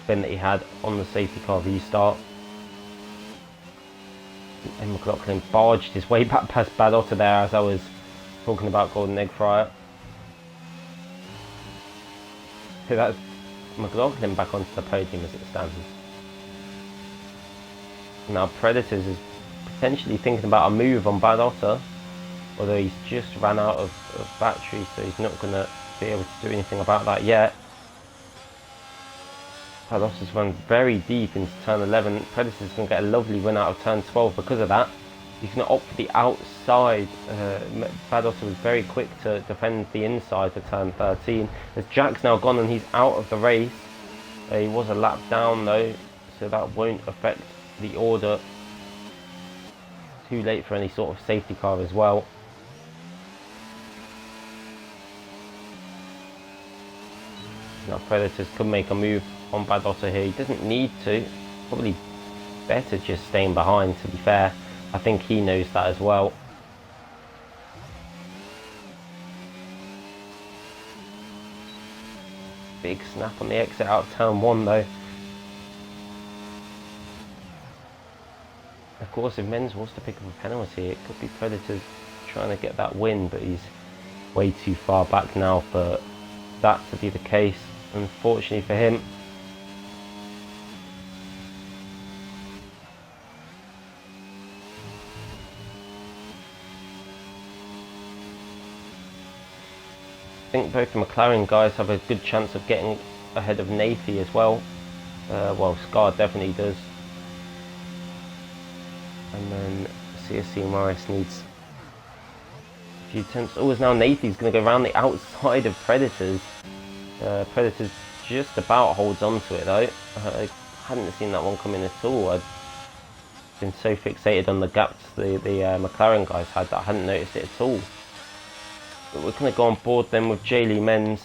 [SPEAKER 1] spin that he had on the safety car restart. And McLaughlin barged his way back past Badotta there as I was talking about Golden Egg Fryer. So that's McLaughlin back onto the podium as it stands. Now Predators is potentially thinking about a move on Badotta, although he's just ran out of battery, so he's not going to be able to do anything about that yet. Badottas runs very deep into turn 11. Predators going to get a lovely run out of turn 12 because of that. He's going to opt for the outside. Badotta was very quick to defend the inside for turn 13. As Jack's now gone and he's out of the race. He was a lap down though, so that won't affect the order. Too late for any sort of safety car as well. Now Predators could make a move on Badotta here. He doesn't need to. Probably better just staying behind, to be fair. I think he knows that as well. Big snap on the exit out of turn 1 though. Of course, if Menz was to pick up a penalty, it could be Predators trying to get that win, but he's way too far back now for that to be the case, unfortunately for him. I think both the McLaren guys have a good chance of getting ahead of Nathy as well. Well, Scar definitely does. And then CSC Morris needs a few tenths. Oh, now Nathy's going to go around the outside of Predators. Predators just about holds on to it though. I hadn't seen that one coming at all. I'd been so fixated on the gaps the McLaren guys had that I hadn't noticed it at all. But we're going to go on board then with J. Lee Menz.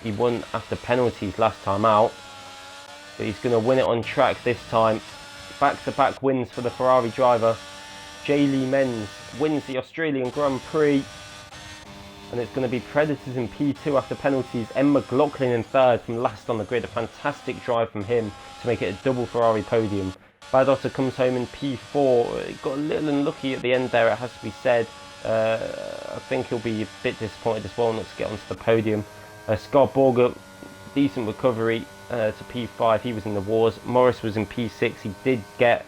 [SPEAKER 1] He won after penalties last time out, but he's going to win it on track this time. Back-to-back wins for the Ferrari driver. J. Lee Menz wins the Australian Grand Prix, and it's going to be Predators in P2 after penalties. M. McLaughlin in third from last on the grid. A fantastic drive from him to make it a double Ferrari podium. Bad Otter comes home in P4. He got a little unlucky at the end there, it has to be said. I think he'll be a bit disappointed as well not to get onto the podium. Scott Borger, decent recovery to P5. He was in the wars. Morris was in P6. He did get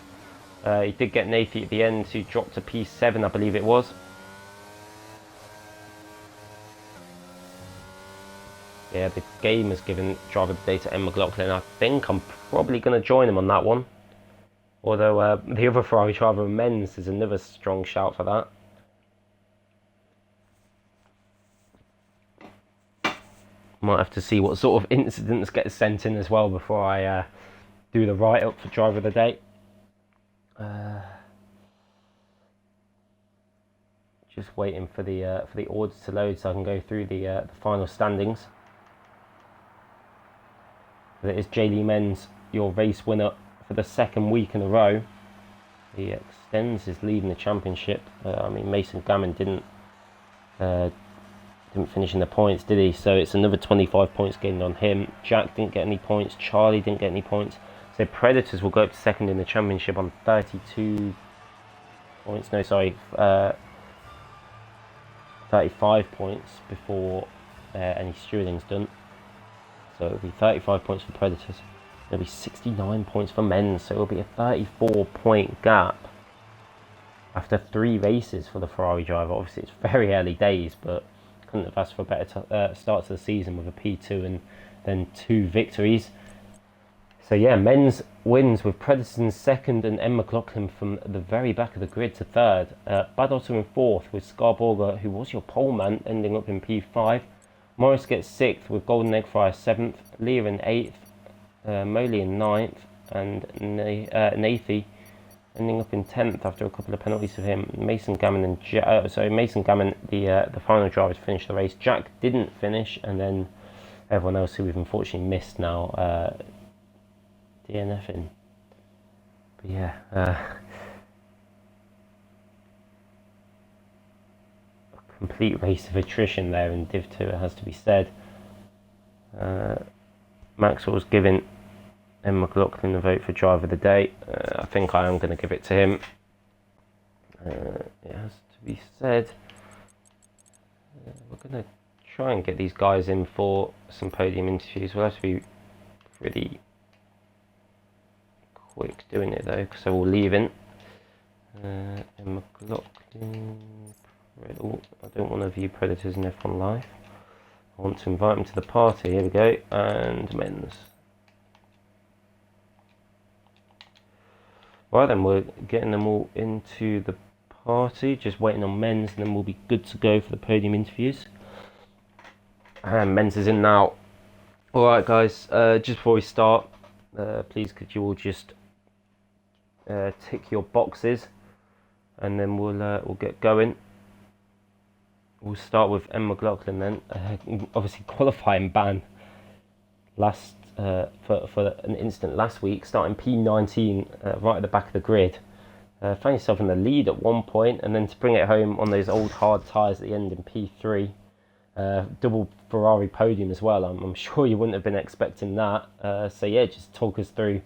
[SPEAKER 1] Nathy at the end, who dropped to P7, I believe it was. Yeah, the game has given driver of the day to M. McLaughlin. I think I'm probably going to join him on that one. Although the other Ferrari driver, Menz, is another strong shout for that. Might have to see what sort of incidents get sent in as well before I do the write-up for driver of the day. Just waiting for the orders to load so I can go through the final standings. It is J. Lee Menz, your race winner for the second week in a row. He extends his lead in the championship. I mean, Mason Gammon didn't finish in the points, did he? So it's another 25 points gained on him. Jack didn't get any points. Charlie didn't get any points. So Predators will go up to second in the championship on 32 points. No, sorry, 35 points before any stewarding's done. So it'll be 35 points for Predators. There'll be 69 points for Menz. So it'll be a 34-point gap after 3 races for the Ferrari driver. Obviously, it's very early days, but couldn't have asked for a better start to the season with a P2 and then 2 victories. So yeah, Menz wins with Predators in second and M. McLaughlin from the very back of the grid to third. Bad Otter in fourth with Scarborger, who was your pole man, ending up in P5. Morris gets sixth with Golden Egg Fryer seventh. Leah in eighth. Moley in ninth. And Nathy ending up in 10th after a couple of penalties for him. Mason Gammon and Mason Gammon, the final driver to finish the race. Jack didn't finish, and then everyone else who we've unfortunately missed now DNFing. But yeah, a complete race of attrition there in Div 2, it has to be said. Maxwell's giving M. McLaughlin the vote for driver of the day. I think I am going to give it to him. It has to be said. We're going to try and get these guys in for some podium interviews. We'll have to be pretty quick doing it though, because they're all leaving. M. McLaughlin. I don't want to view Predators in F1 Live. I want to invite them to the party. Here we go. And Menz. Right then, we're getting them all into the party, just waiting on Menz, and then we'll be good to go for the podium interviews. And Menz is in now. Alright guys, just before we start, please could you all just tick your boxes, and then we'll get going. We'll start with M. McLaughlin then. Obviously qualifying ban last for an incident last week, starting P19 right at the back of the grid. Found yourself in the lead at one point, and then to bring it home on those old hard tyres at the end in P3. Double Ferrari podium as well. I'm sure you wouldn't have been expecting that. So yeah, just talk us through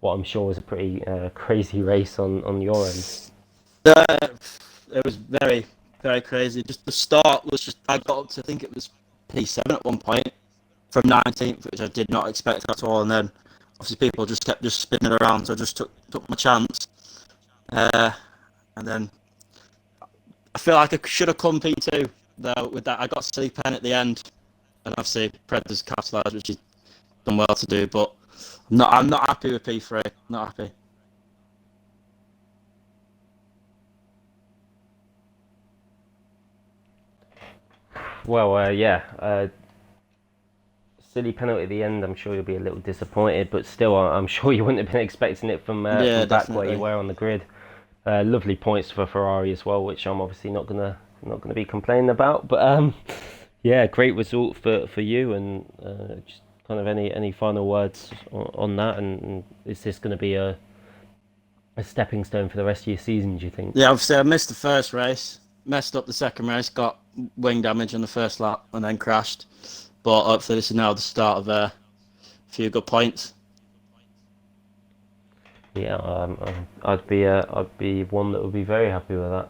[SPEAKER 1] what I'm sure was a pretty crazy race on your end.
[SPEAKER 2] it was very, very crazy. Just the start was just, I got up to, I think it was P7 at one point from 19th, which I did not expect at all. And then obviously people just kept just spinning around, so I just took my chance. And then I feel like I should have come P2 though with that. I got silly pen at the end, and obviously Predators capitalised, which he's done well to do. But I'm not happy with P3. Not happy.
[SPEAKER 1] Well, silly penalty at the end. I'm sure you'll be a little disappointed, but still, I'm sure you wouldn't have been expecting it from back where you were on the grid. Lovely points for Ferrari as well, which I'm obviously not gonna be complaining about. But yeah, great result for you. And just kind of any final words on that? And is this going to be a stepping stone for the rest of your season, do you think?
[SPEAKER 2] Yeah, obviously I missed the first race, messed up the second race, got wing damage on the first lap, and then crashed. But hopefully this is now the start of a few good points.
[SPEAKER 1] Yeah, I'd be one that would be very happy with that.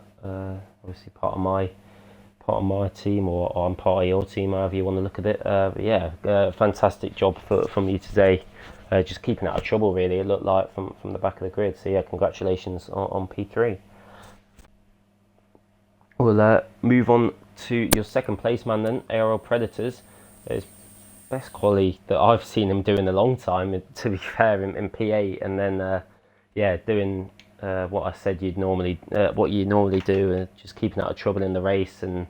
[SPEAKER 1] Obviously part of my team, or I'm part of your team, however you want to look at it. But yeah, fantastic job from you today. Just keeping out of trouble, really. It looked like from the back of the grid. So yeah, congratulations on P3. We'll move on to your second place man then, ARL Predators. It's best quality that I've seen him do in a long time, to be fair, in P8, and then doing what I said what you normally do, just keeping out of trouble in the race, and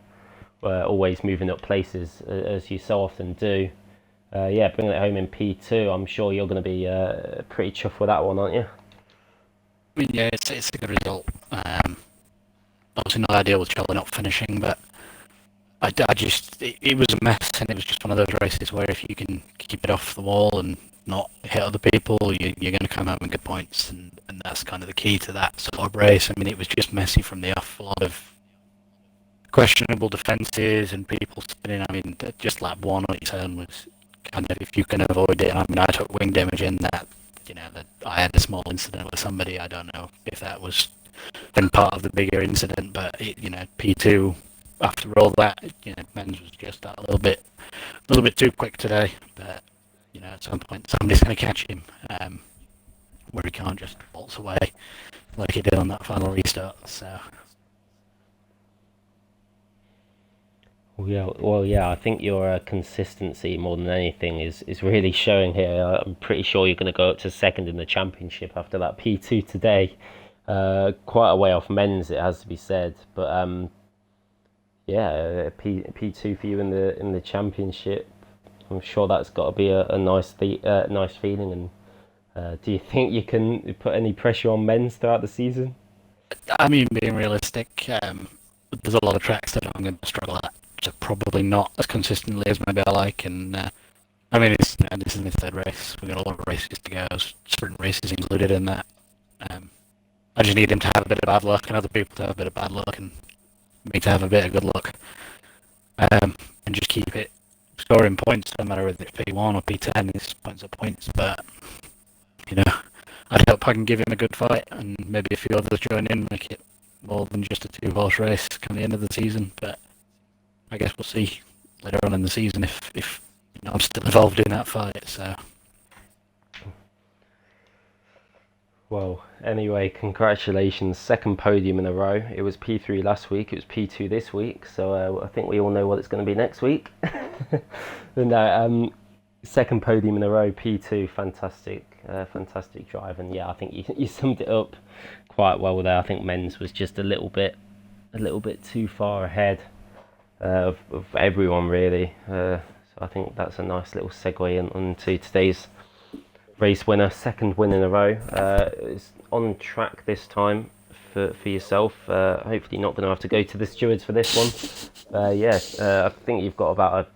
[SPEAKER 1] always moving up places as you so often do. Bringing it home in P2. I'm sure you're going to be pretty chuffed with that one, aren't you?
[SPEAKER 3] I mean, yeah, it's a good result. Obviously not ideal with Charlie not finishing, but it was a mess, and it was just one of those races where if you can keep it off the wall and not hit other people, you're going to come out with good points, and that's kind of the key to that sort of race. I mean, it was just messy from the off, a lot of questionable defences and people spinning. I mean, just lap one on its own was kind of, if you can avoid it. I mean, I took wing damage in that, that I had a small incident with somebody. I don't know if that was been part of the bigger incident, but P2, after all that, men's was just a little bit too quick today. But at some point somebody's going to catch him, where he can't just waltz away like he did on that final restart. So.
[SPEAKER 1] Yeah. I think your consistency more than anything is really showing here. I'm pretty sure you're going to go up to second in the championship after that P2 today. Quite a way off men's, it has to be said, but P2 for you in the championship. I'm sure that's got to be a nice feeling. And do you think you can put any pressure on men's throughout the season?
[SPEAKER 3] I mean, being realistic, there's a lot of tracks that I'm going to struggle at. So probably not as consistently as maybe I like. And I mean, this is my third race. We've got a lot of races to go, sprint races included in that. I just need him to have a bit of bad luck and other people to have a bit of bad luck and me to have a bit of good luck. And just keep it scoring points, no matter whether it's P1 or P10, it's points are points. But, I'd hope I can give him a good fight, and maybe a few others join in, make it more than just a two-horse race come the end of the season. But I guess we'll see later on in the season if I'm still involved in that fight. So.
[SPEAKER 1] Well, anyway, congratulations. Second podium in a row. It was P3 last week, it was P2 this week, so I think we all know what it's going to be next week. But no, second podium in a row, P2, fantastic drive. And yeah, I think you summed it up quite well there. I think men's was just a little bit too far ahead of everyone, really. So I think that's a nice little segue into today's race winner, second win in a row. It's on track this time for yourself. Hopefully not going to have to go to the stewards for this one. I think you've got about a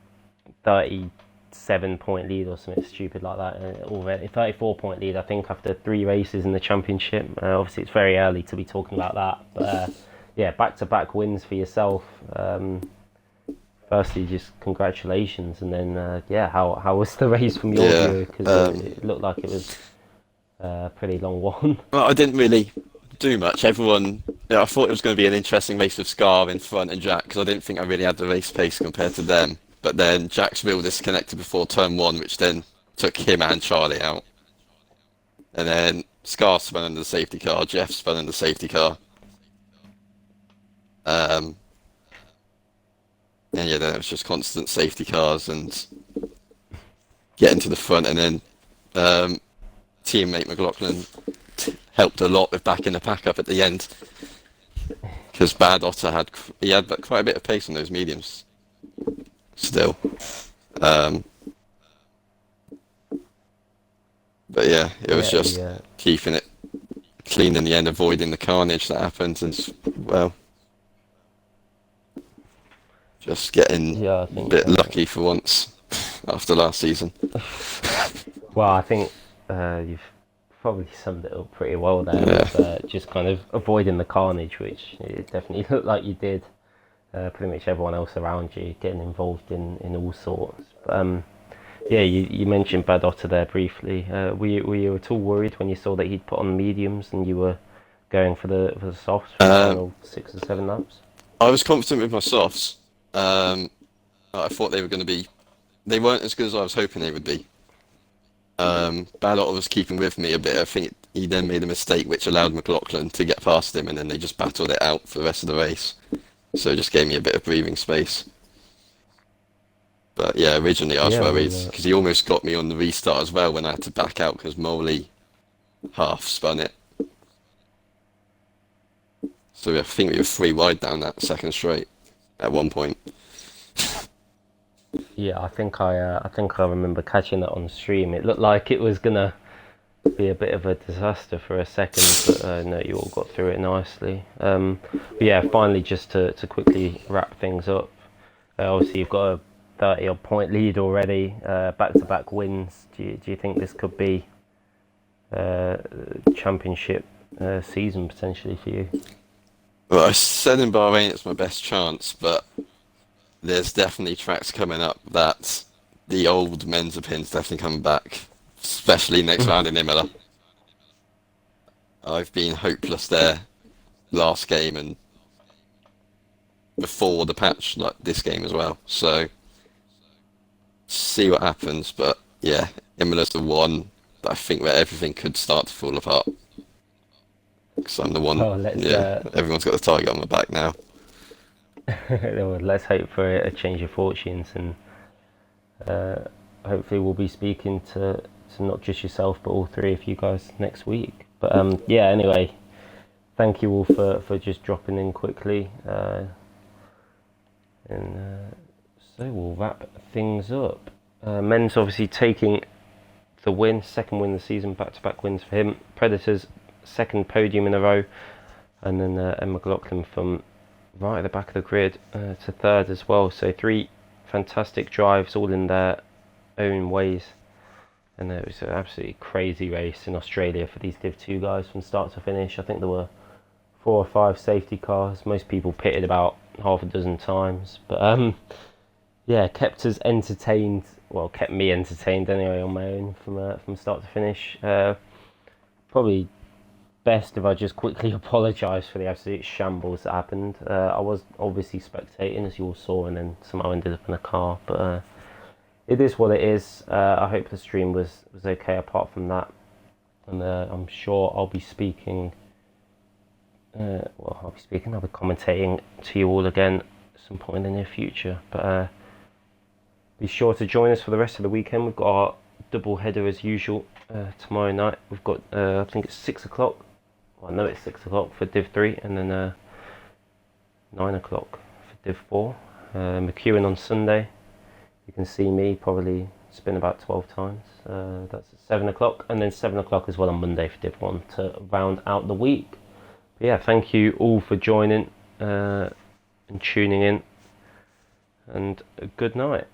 [SPEAKER 1] 37-point lead or something stupid like that already. 34-point lead, I think, after 3 races in the championship. Obviously it's very early to be talking about that, but back-to-back wins for yourself. Firstly, just congratulations, and then how was the race from your view? Because it looked like it was a pretty long one.
[SPEAKER 4] Well, I didn't really do much. Everyone Yeah, I thought it was going to be an interesting race with Scar in front and Jack because I didn't think I really had the race pace compared to them. But then Jack's wheel disconnected before turn one, which then took him and Charlie out. And then Scar spun under the safety car, Jeff spun under the safety car. And yeah, then it was just constant safety cars and getting to the front. And then teammate McLaughlin helped a lot with backing the pack up at the end because Bad Otter had quite a bit of pace on those mediums still. But yeah, it was just keeping it clean in the end, avoiding the carnage that happened, and well, just getting a bit lucky for once after last season.
[SPEAKER 1] Well, I think you've probably summed it up pretty well there. With, just kind of avoiding the carnage, which it definitely looked like you did. Pretty much everyone else around you getting involved in all sorts. But, yeah, you mentioned Bad Otter there briefly. Were you at all worried when you saw that he'd put on mediums and you were going for the softs for the final 6 or 7 laps?
[SPEAKER 4] I was confident with my softs. I thought they were going to be. They weren't as good as I was hoping they would be. Bad Otter was keeping with me a bit. I think he then made a mistake which allowed McLaughlin to get past him, and then they just battled it out for the rest of the race. So it just gave me a bit of breathing space. But yeah, originally I was worried because he almost got me on the restart as well when I had to back out because Moley half spun it. So I think we were 3 wide down that second straight at one point.
[SPEAKER 1] Yeah, I think I remember catching that on stream. It looked like it was gonna be a bit of a disaster for a second, but no, you all got through it nicely. But yeah, finally, just to quickly wrap things up. Obviously, you've got a 30-odd point lead already, back-to-back wins. Do you think this could be championship season potentially for you?
[SPEAKER 4] Well, I said in Bahrain it's my best chance, but there's definitely tracks coming up that the old Menza pin's definitely coming back, especially next round in Imola. I've been hopeless there last game and before the patch, like this game as well. So see what happens, but yeah, Imola's the one that I think where everything could start to fall apart. Because I'm the one. Everyone's got the target on my back now.
[SPEAKER 1] Well, let's hope for a change of fortunes, and hopefully we'll be speaking to not just yourself but all 3 of you guys next week. But yeah, anyway, thank you all for just dropping in quickly, and so we'll wrap things up. Men's obviously taking the win, second win of the season, back-to-back wins for him. Predators, second podium in a row, and then Emma McLaughlin from right at the back of the grid to third as well. So 3 fantastic drives, all in their own ways. And it was an absolutely crazy race in Australia for these Div 2 guys from start to finish. I think there were 4 or 5 safety cars. Most people pitted about half a dozen times. But yeah, kept us entertained. Well, kept me entertained anyway on my own from start to finish. Probably best if I just quickly apologise for the absolute shambles that happened. I was obviously spectating, as you all saw, and then somehow ended up in a car. But it is what it is. I hope the stream was okay apart from that. And I'm sure I'll be speaking. I'll be commentating to you all again at some point in the near future. But be sure to join us for the rest of the weekend. We've got our double header as usual tomorrow night. We've got I think it's 6 o'clock. Well, I know it's 6 o'clock for Div 3, and then 9 o'clock for Div 4. McEwen on Sunday. You can see me probably spin about 12 times. That's at 7 o'clock, and then 7 o'clock as well on Monday for Div 1 to round out the week. But yeah, thank you all for joining and tuning in, and good night.